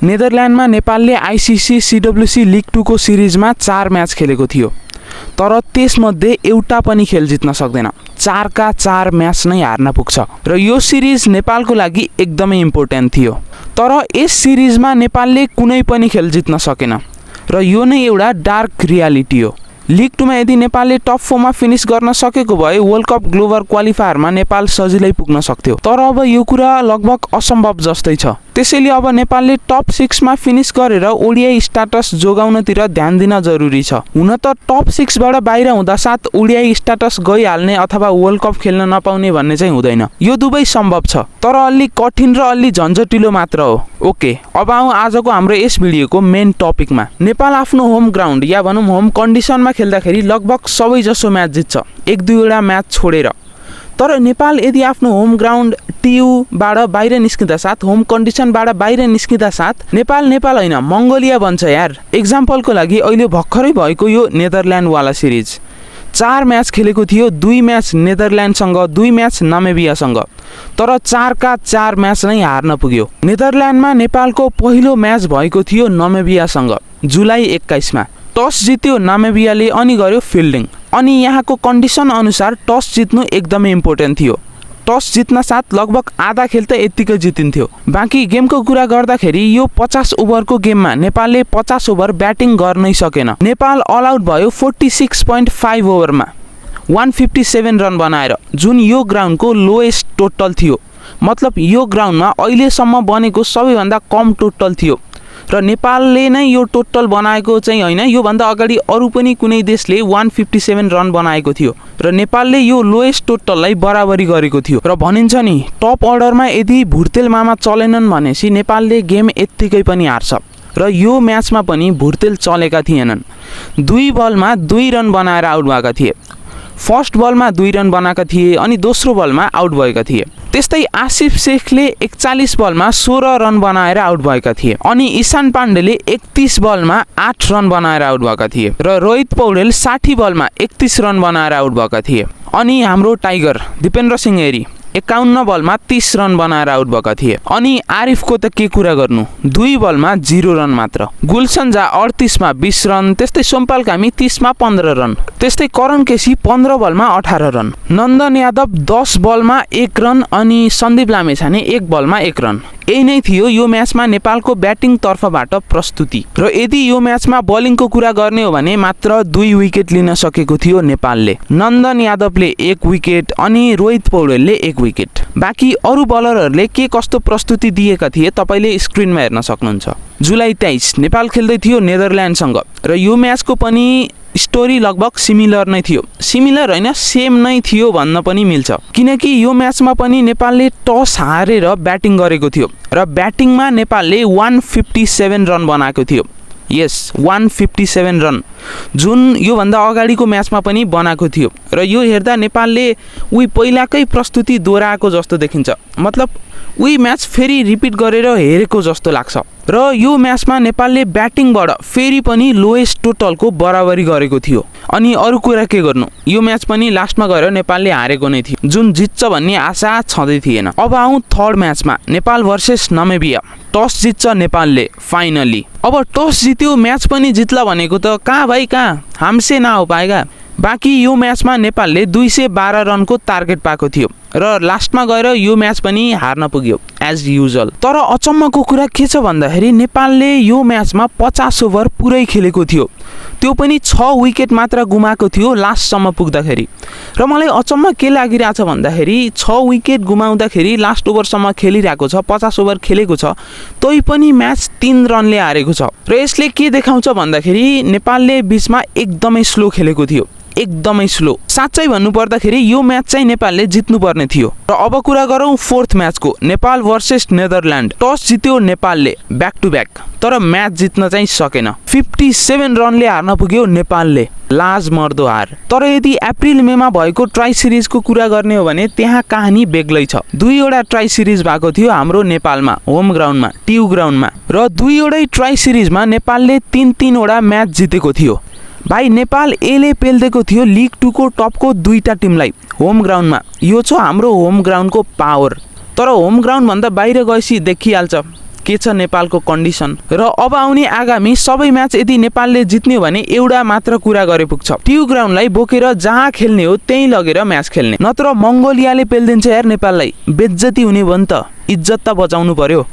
नेदरल्यान्डमा नेपालले ICC CWC league 2 को सिरिजमा 4 match खेलेको थियो, तर त्यसमध्ये एउटा पनि खेल जित्न सक्दैन। 4 का 4 म्याच नै हार्न पुग्छ र यो सिरिज नेपालको लागि एकदमै इम्पोर्टेन्ट थियो। तर यस सिरिजमा नेपालले कुनै पनि खेल जित्न सकेन र यो नै एउटा डार्क रियालिटी हो। लिग 2 मा यदि नेपालले टप 4 मा फिनिश गर्न सकेको भए वर्ल्ड कप ग्लोबल क्वालिफायरमा नेपाल सजिलै पुग्न सक्थ्यो, तर अब यो कुरा लगभग असम्भव जस्तै छ। त्यसैले अब नेपालले टप 6 मा फिनिश गरेर ओडिआई स्ट्याटस जोगाउनतिर ध्यान दिन जरुरी छ। हुन त टप 6 बाट बाहिर हुँदा साथ ओडिआई स्ट्याटस गइहाल्ने अथवा वर्ल्ड कप खेल्न नपाउने भन्ने चाहिँ हुँदैन। यो दुवै सम्भव छ, तर अलि कठिन र अलि झन्झटिलो मात्र हो। ओके, अब आउँ आजको हाम्रो यस भिडियोको मेन टपिकमा। नेपाल आफ्नो होम ग्राउन्ड या भनौँ होम कन्डिसनमा खेल्दाखेरि लगभग सबै जसो म्याच जित्छ, 1-2 म्याच छोडेर। तर नेपाल यदि आफ्नो होम ग्राउन्ड टियुबाट बाहिर निस्किँदा साथ, होम कन्डिसनबाट बाहिर निस्किँदा साथ नेपाल होइन मङ्गोलिया बन्छ यार। एक्जाम्पलको लागि अहिले भर्खरै भएको यो नेदरल्यान्डवाला सिरिज 4 म्याच खेलेको थियो, 2 म्याच नेदरल्यान्डसँग, 2 म्याच नामिबियासँग, तर 4 का 4 म्याच नै हार्न पुग्यो। नेदरल्यान्डमा नेपालको पहिलो म्याच भएको थियो नामिबियासँग जुलाई 21 मा। टस जित्यो नामिबियाले अनि गर्यो फिल्डिङ। अनि यहाँको कन्डिसन अनुसार टस जित्नु एकदमै इम्पोर्टेन्ट थियो। टस जित्न साथ लगभग आधा खेल त यत्तिकै जितिन्थ्यो। बाँकी गेमको कुरा गर्दाखेरि यो 50 ओभरको गेममा नेपालले 50 ओभर ब्याटिङ गर्नै सकेन। नेपाल अल आउट भयो 46.5 ओभरमा 157 रन बनाएर, जुन यो ग्राउन्डको लोएस्ट टोटल थियो। मतलब यो ग्राउन्डमा अहिलेसम्म बनेको सबैभन्दा कम टोटल थियो र नेपालले नै यो टोटल बनाएको चाहिँ होइन, योभन्दा अगाडि अरू पनि कुनै देशले 157 रन बनाएको थियो र नेपालले यो लोएस्ट टोटललाई बराबरी गरेको थियो। र भनिन्छ नि टप अर्डरमा यदि भुर्तेल मामा चलेनन् भनेपछि नेपालले गेम यत्तिकै पनि हार्छ, र यो म्याचमा पनि भुर्तेल चलेका थिएनन्। 2 बलमा 2 रन बनाएर आउट भएका थिए। फर्स्ट बलमा 2 रन बनाएका थिए अनि दोस्रो बलमा आउट भएका थिए। त्यस्तै आसिफ शेखले 41 बलमा 16 रन बनाएर आउट भएका थिए अनि ईशान पाण्डेले 31 बलमा 8 रन बनाएर आउट भएका थिए र रोहित पौडेल 60 बलमा 31 रन बनाएर आउट भएका थिए। अनि हाम्रो टाइगर दिपेन्द्र सिंह एरी 51 बलमा 30 रन बनाएर आउट भएका थिए। अनि आरिफको त के कुरा गर्नु, 2 बलमा 0 रन मात्र। गुलसन झा 38 मा 20 रन, त्यस्तै सोमपाल कामी 30 मा 15 रन, त्यस्तै करण केसी 15 बलमा 18 रन, नन्दन यादव 10 बलमा 1 रन अनि सन्दीप लामेछाने 1 बलमा 1 रन। यही नै थियो यो म्याचमा नेपालको ब्याटिङ तर्फबाट प्रस्तुति। र यदि यो म्याचमा बलिङको कुरा गर्ने हो भने मात्र 2 विकेट लिन सकेको थियो नेपालले। नन्दन यादवले 1 विकेट अनि रोहित पौडेलले 1 विकेट। बाँकी अरू बलरहरूले के कस्तो प्रस्तुति दिएका थिए तपाईले स्क्रिनमा हेर्न सक्नुहुन्छ। जुलाई 23 नेपाल खेल्दै थियो नेदरल्यान्डसँग र यो म्याचको पनि स्टोरी लगभग सिमिलर नै थियो। सिमिलर होइन, सेम नै थियो भन्न पनि मिल्छ, किनकि यो म्याचमा पनि नेपालले टस हारेर ब्याटिङ गरेको थियो र ब्याटिङमा नेपालले 157 रन बनाएको थियो। यस 157 रन, जुन योभन्दा अगाडिको म्याचमा पनि बनाएको थियो। र यो हेर्दा नेपालले उही पहिलाकै प्रस्तुति दोहोऱ्याएको जस्तो देखिन्छ। मतलब उही म्याच फेरि रिपिट गरेर हेरेको जस्तो लाग्छ। र यो म्याचमा नेपालले ब्याटिङबाट फेरि पनि लोएस्ट टोटलको बराबरी गरेको थियो। अनि अरू कुरा के गर्नु, यो म्याच पनि लास्टमा गएर नेपालले हारेको नै थियो, जुन जित्छ भन्ने आशा छँदै थिएन। अब आउँ थर्ड म्याचमा, नेपाल भर्सेस नामिबिया। टस जित्छ नेपालले फाइनली। अब टस जित्यो, म्याच पनि जित्ला भनेको त कहाँ भाइ कहाँ, हमसे ना हो पाएगा। बाँकी यो म्याचमा नेपालले 212 रनको टार्गेट पाएको थियो र लास्टमा गएर यो म्याच पनि हार्न पुग्यो एज युजुअल। तर अचम्मको कुरा के छ भन्दाखेरि नेपालले यो म्याचमा 50 ओभर पुरै खेलेको थियो, त्यो पनि 6 विकेट मात्र गुमाएको थियो लास्टसम्म पुग्दाखेरि। र मलाई अचम्म के लागिरहेछ भन्दाखेरि 6 विकेट गुमाउँदाखेरि लास्ट ओभरसम्म खेलिरहेको छ, 50 ओभर खेलेको छ, तै पनि म्याच 3 रनले हारेको छ। र यसले के देखाउँछ भन्दाखेरि नेपालले बिचमा एकदमै स्लो खेलेको थियो, एकदमै स्लो। साँच्चै भन्नुपर्दाखेरि यो म्याच चाहिँ नेपालले जित्नुपर्ने थियो। र अब कुरा गरौँ फोर्थ म्याचको, नेपाल भर्सेस नेदरल्यान्ड। टस जित्यो नेपालले ब्याक टु ब्याक, तर म्याच जित्न चाहिँ सकेन। 57 रनले हार्न पुग्यो नेपालले, लाज मर्दो हार। तर यदि अप्रिल मेमा भएको ट्राई सिरिजको कुरा गर्ने हो भने त्यहाँ कहानी बेग्लै छ। 2वटा ट्राई सिरिज भएको थियो हाम्रो नेपालमा, होम ग्राउन्डमा, टियु ग्राउन्डमा, र 2वटै ट्राई सिरिजमा नेपालले 3-3वटा म्याच जितेको थियो। भाइ नेपाल एले पेल्देको थियो लिग 2 को टपको 2टा टिमलाई होम ग्राउन्डमा। यो छ हाम्रो होम ग्राउन्डको पावर। तर होम ग्राउन्ड भन्दा बाहिर गएपछि देखिहाल्छ के छ नेपालको कन्डिसन र अब आउने आगामी सबै म्याच यदि नेपालले जित्ने हो भने एउटा मात्र कुरा गरे पुग्छ, त्यो ग्राउन्डलाई बोकेर जहाँ खेल्ने हो त्यहीँ लगेर म्याच खेल्ने, नत्र मङ्गोलियाले पेल्दिन्छ यार नेपाललाई, बेज्जती हुने भयो नि त, इज्जत त बचाउनु पर्यो।